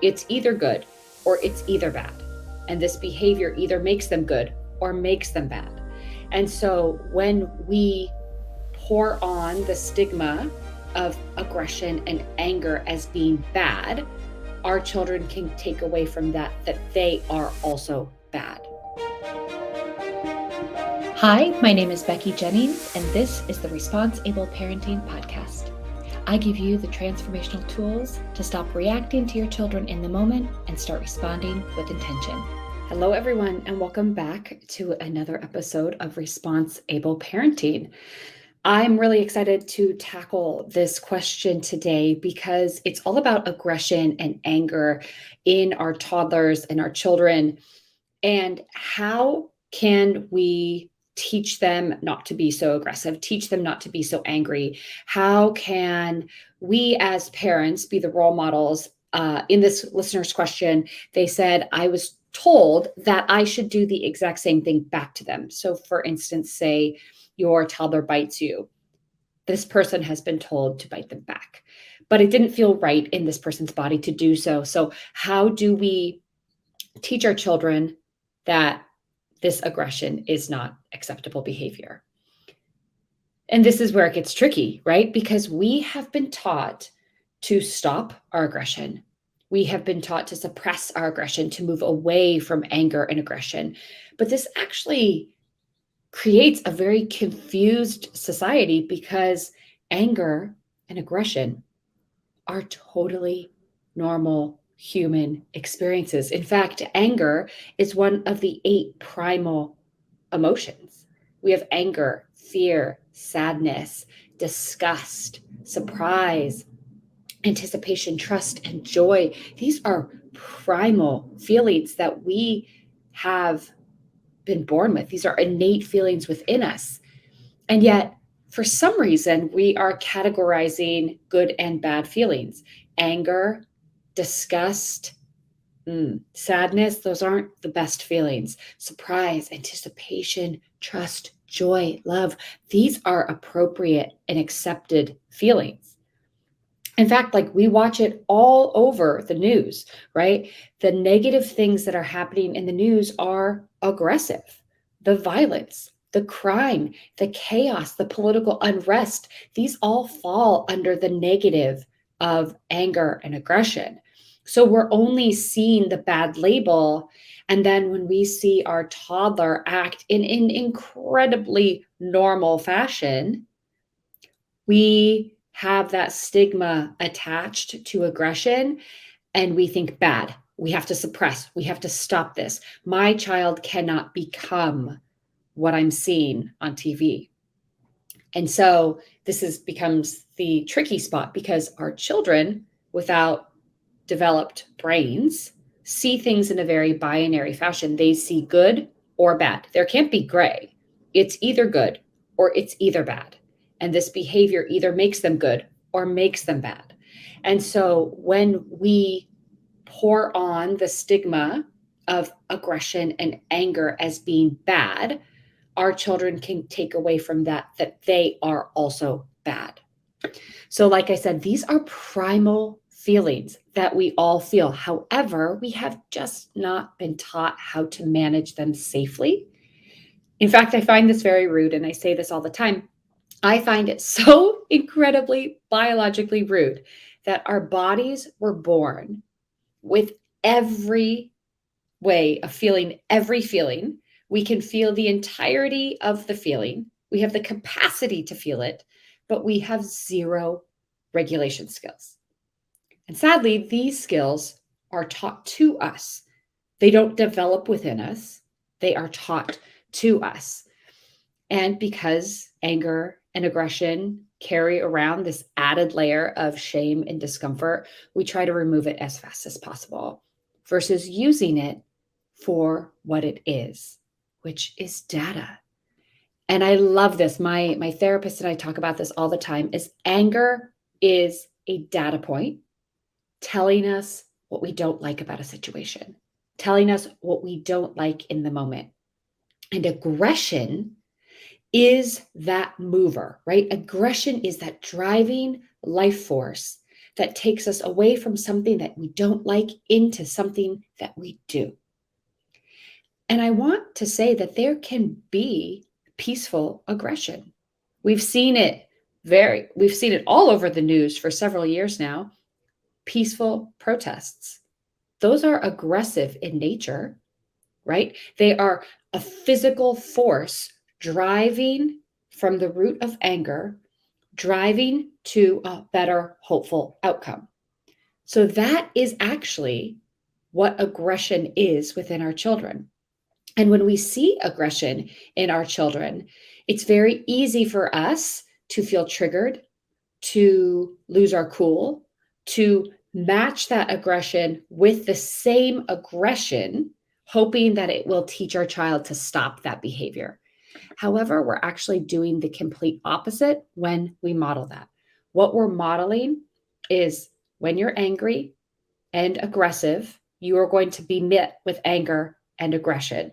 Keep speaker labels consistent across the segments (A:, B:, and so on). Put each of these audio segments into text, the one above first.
A: It's either good or it's either bad. And this behavior either makes them good or makes them bad. And so when we pour on the stigma of aggression and anger as being bad, our children can take away from that they are also bad.
B: Hi, my name is Becky Jennings, and this is the Responsible Parenting Podcast. I give you the transformational tools to stop reacting to your children in the moment and start responding with intention.
A: Hello, everyone, and welcome back to another episode of Responsible Parenting. I'm really excited to tackle this question today because it's all about aggression and anger in our toddlers and our children, and how can we teach them not to be so aggressive, teach them not to be so angry? How can we as parents be the role models? In this listener's question, they said, I was told that I should do the exact same thing back to them. So, for instance, say your toddler bites you. This person has been told to bite them back, but it didn't feel right in this person's body to do so. So, how do we teach our children that this aggression is not acceptable behavior? And this is where it gets tricky, right? Because we have been taught to stop our aggression. We have been taught to suppress our aggression, to move away from anger and aggression. But this actually creates a very confused society because anger and aggression are totally normal human experiences. In fact, anger is one of the 8 primal emotions. We have anger, fear, sadness, disgust, surprise, anticipation, trust, and joy. These are primal feelings that we have been born with. These are innate feelings within us. And yet, for some reason, we are categorizing good and bad feelings. Anger, disgust, sadness, those aren't the best feelings. Surprise, anticipation, trust, joy, love, these are appropriate and accepted feelings. In fact, like we watch it all over the news, right? The negative things that are happening in the news are aggressive. The violence, the crime, the chaos, the political unrest, these all fall under the negative of anger and aggression. So we're only seeing the bad label. And then when we see our toddler act in an incredibly normal fashion, we have that stigma attached to aggression, and we think bad. We have to suppress. We have to stop this. My child cannot become what I'm seeing on TV. And so becomes the tricky spot because our children without developed brains see things in a very binary fashion. They see good or bad. There can't be gray. It's either good or it's either bad. And this behavior either makes them good or makes them bad. And so when we pour on the stigma of aggression and anger as being bad, our children can take away from that they are also bad. So, like I said, these are primal feelings that we all feel. However, we have just not been taught how to manage them safely. In fact, I find this very rude, and I say this all the time. I find it so incredibly biologically rude that our bodies were born with every way of feeling every feeling. We can feel the entirety of the feeling. We have the capacity to feel it, but we have zero regulation skills. And sadly, these skills are taught to us. They don't develop within us, they are taught to us. And because anger and aggression carry around this added layer of shame and discomfort, we try to remove it as fast as possible versus using it for what it is, which is data. And I love this. My therapist and I talk about this all the time is anger is a data point telling us what we don't like about a situation, telling us what we don't like in the moment. And aggression is that mover, right? Aggression is that driving life force that takes us away from something that we don't like into something that we do. And I want to say that there can be peaceful aggression. We've seen it we've seen it all over the news for several years now. Peaceful protests. Those are aggressive in nature, right? They are a physical force driving from the root of anger, driving to a better, hopeful outcome. So that is actually what aggression is within our children. And when we see aggression in our children, it's very easy for us to feel triggered, to lose our cool, to match that aggression with the same aggression, hoping that it will teach our child to stop that behavior. However, we're actually doing the complete opposite when we model that. What we're modeling is when you're angry and aggressive, you are going to be met with anger and aggression.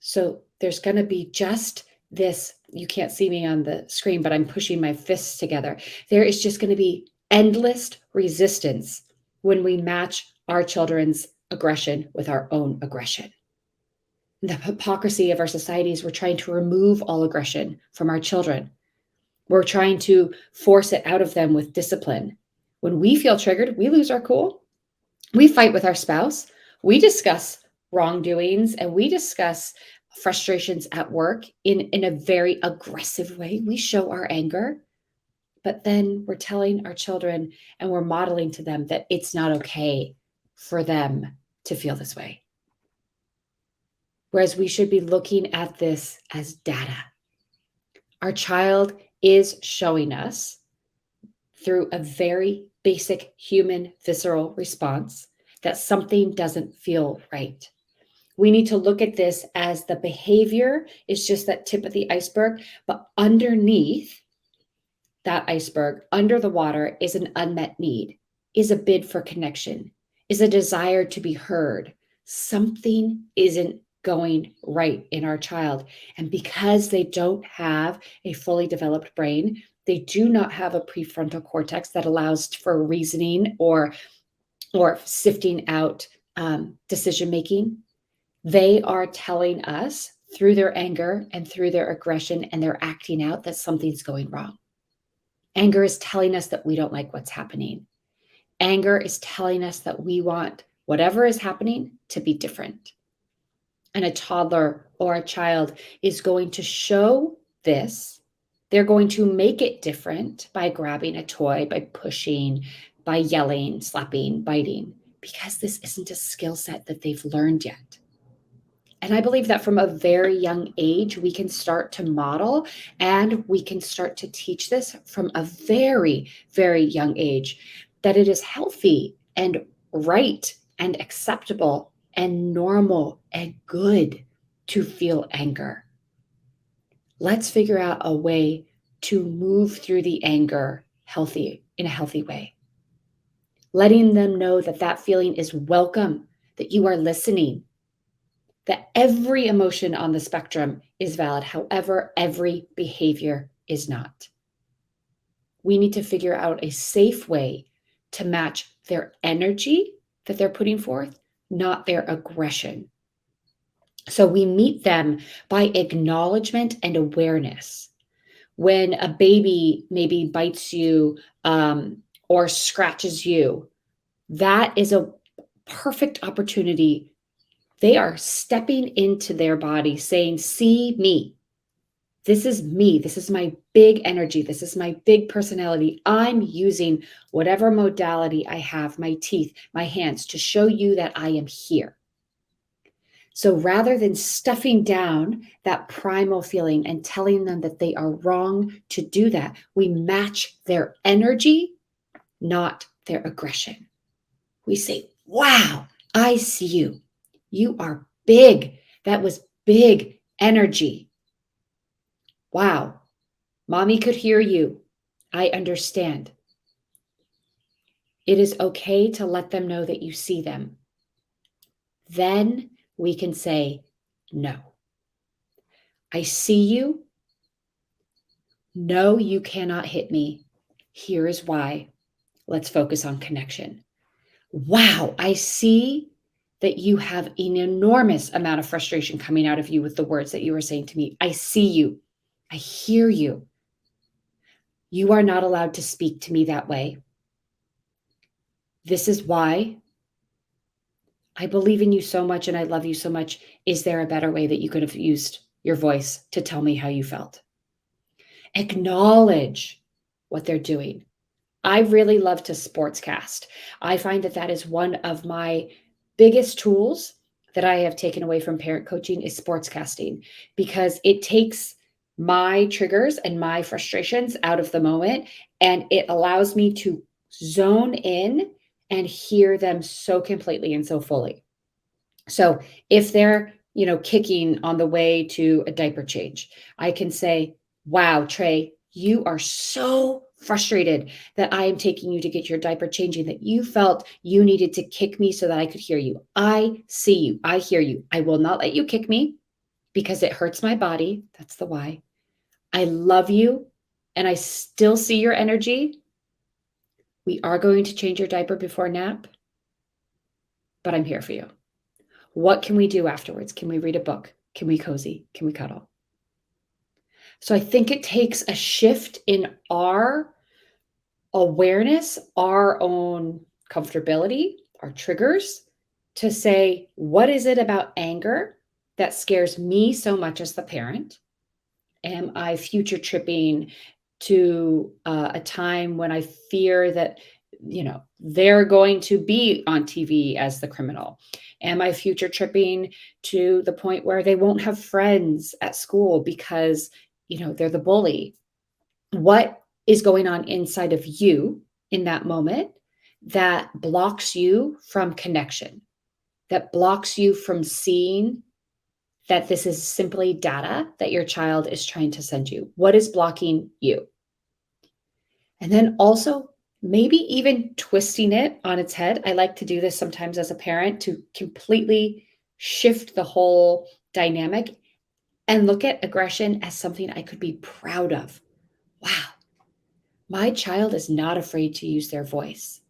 A: So there's going to be just this, you can't see me on the screen, but I'm pushing my fists together. There is just going to be endless resistance when we match our children's aggression with our own aggression. The hypocrisy of our society is we're trying to remove all aggression from our children. We're trying to force it out of them with discipline. When we feel triggered, we lose our cool. We fight with our spouse. We discuss wrongdoings and we discuss frustrations at work in a very aggressive way. We show our anger, but then we're telling our children and we're modeling to them that it's not okay for them to feel this way. Whereas we should be looking at this as data. Our child is showing us through a very basic human visceral response that something doesn't feel right. We need to look at this as the behavior is just that tip of the iceberg, but underneath that iceberg, under the water, is an unmet need, is a bid for connection, is a desire to be heard. Something isn't going right in our child. And because they don't have a fully developed brain, they do not have a prefrontal cortex that allows for reasoning or sifting out decision making. They are telling us through their anger and through their aggression and their acting out that something's going wrong. Anger is telling us that we don't like what's happening. Anger is telling us that we want whatever is happening to be different. And a toddler or a child is going to show this. They're going to make it different by grabbing a toy, by pushing, by yelling, slapping, biting, because this isn't a skill set that they've learned yet. And I believe that from a very young age, we can start to model and we can start to teach this from a very, very young age, that it is healthy and right and acceptable and normal and good to feel anger. Let's figure out a way to move through the anger in a healthy way. Letting them know that that feeling is welcome, that you are listening, that every emotion on the spectrum is valid. However, every behavior is not. We need to figure out a safe way to match their energy that they're putting forth, not their aggression. So we meet them by acknowledgement and awareness. When a baby maybe bites you or scratches you, that is a perfect opportunity. They are stepping into their body saying, see me. This is me. This is my big energy. This is my big personality. I'm using whatever modality I have, my teeth, my hands, to show you that I am here. So rather than stuffing down that primal feeling and telling them that they are wrong to do that, we match their energy, not their aggression. We say, wow, I see you. You are big. That was big energy. Wow. Mommy could hear you. I understand. It is okay to let them know that you see them. Then we can say, no. I see you. No, you cannot hit me. Here is why. Let's focus on connection. Wow, I see that you have an enormous amount of frustration coming out of you with the words that you were saying to me. I see you. I hear you. You are not allowed to speak to me that way. This is why I believe in you so much and I love you so much. Is there a better way that you could have used your voice to tell me how you felt? Acknowledge what they're doing. I really love to sportscast. I find that that is one of my biggest tools that I have taken away from parent coaching is sportscasting, because it takes my triggers and my frustrations out of the moment, and it allows me to zone in and hear them so completely and so fully. So if they're, kicking on the way to a diaper change, I can say, wow, Trey, you are so frustrated that I am taking you to get your diaper changing, that you felt you needed to kick me so that I could hear you. I see you. I hear you. I will not let you kick me because it hurts my body. That's the why. I love you and I still see your energy. We are going to change your diaper before nap, but I'm here for you. What can we do afterwards? Can we read a book? Can we cozy? Can we cuddle? So I think it takes a shift in our awareness, our own comfortability, our triggers, to say, what is it about anger that scares me so much as the parent? Am I future tripping to a time when I fear that, they're going to be on TV as the criminal? Am I future tripping to the point where they won't have friends at school because, they're the bully? What is going on inside of you in that moment that blocks you from connection, that blocks you from seeing that this is simply data that your child is trying to send you? What is blocking you? And then also, maybe even twisting it on its head. I like to do this sometimes as a parent to completely shift the whole dynamic and look at aggression as something I could be proud of. Wow, my child is not afraid to use their voice.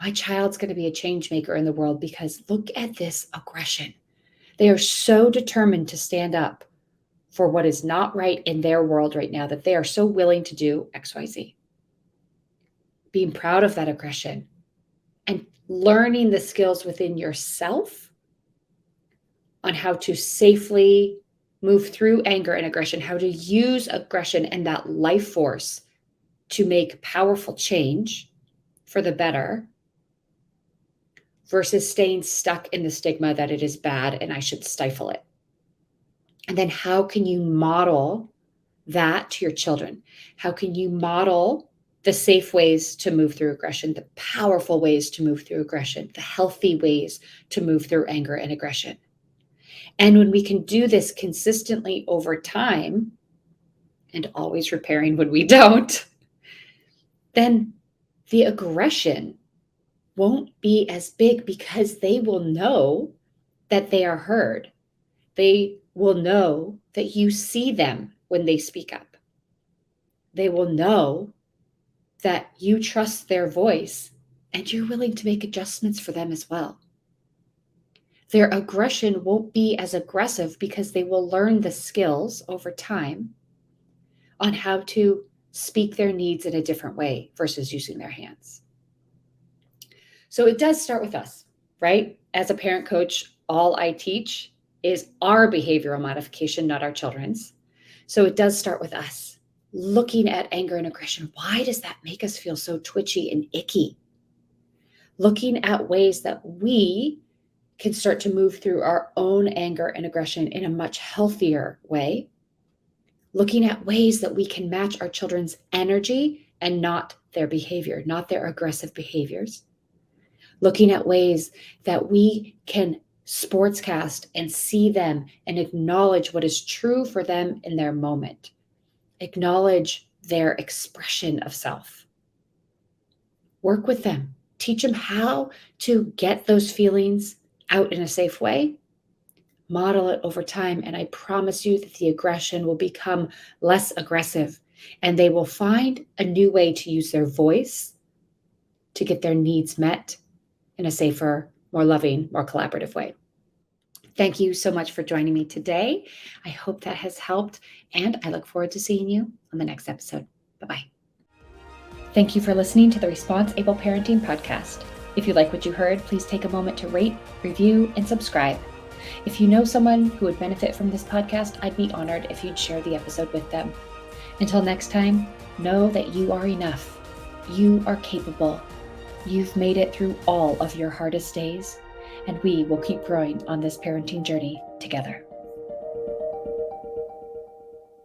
A: My child's going to be a change maker in the world because look at this aggression. They are so determined to stand up for what is not right in their world right now that they are so willing to do XYZ. Being proud of that aggression and learning the skills within yourself on how to safely move through anger and aggression, how to use aggression and that life force to make powerful change for the better versus staying stuck in the stigma that it is bad and I should stifle it. And then how can you model that to your children? How can you model the safe ways to move through aggression, the powerful ways to move through aggression, the healthy ways to move through anger and aggression? And when we can do this consistently over time and always repairing when we don't, then the aggression won't be as big because they will know that they are heard. They will know that you see them when they speak up. They will know that you trust their voice and you're willing to make adjustments for them as well. Their aggression won't be as aggressive because they will learn the skills over time on how to speak their needs in a different way versus using their hands. So it does start with us, right? As a parent coach, all I teach is our behavioral modification, not our children's. So it does start with us looking at anger and aggression. Why does that make us feel so twitchy and icky? Looking at ways that we can start to move through our own anger and aggression in a much healthier way. Looking at ways that we can match our children's energy and not their behavior, not their aggressive behaviors. Looking at ways that we can sportscast and see them and acknowledge what is true for them in their moment. Acknowledge their expression of self. Work with them. Teach them how to get those feelings out in a safe way. Model it over time, and I promise you that the aggression will become less aggressive, and they will find a new way to use their voice to get their needs met in a safer, more loving, more collaborative way. Thank you so much for joining me today. I hope that has helped, and I look forward to seeing you on the next episode. Bye-bye.
B: Thank you for listening to the Response Able Parenting podcast. If you like what you heard, please take a moment to rate, review, and subscribe. If you know someone who would benefit from this podcast, I'd be honored if you'd share the episode with them. Until next time, know that you are enough. You are capable. You've made it through all of your hardest days, and we will keep growing on this parenting journey together.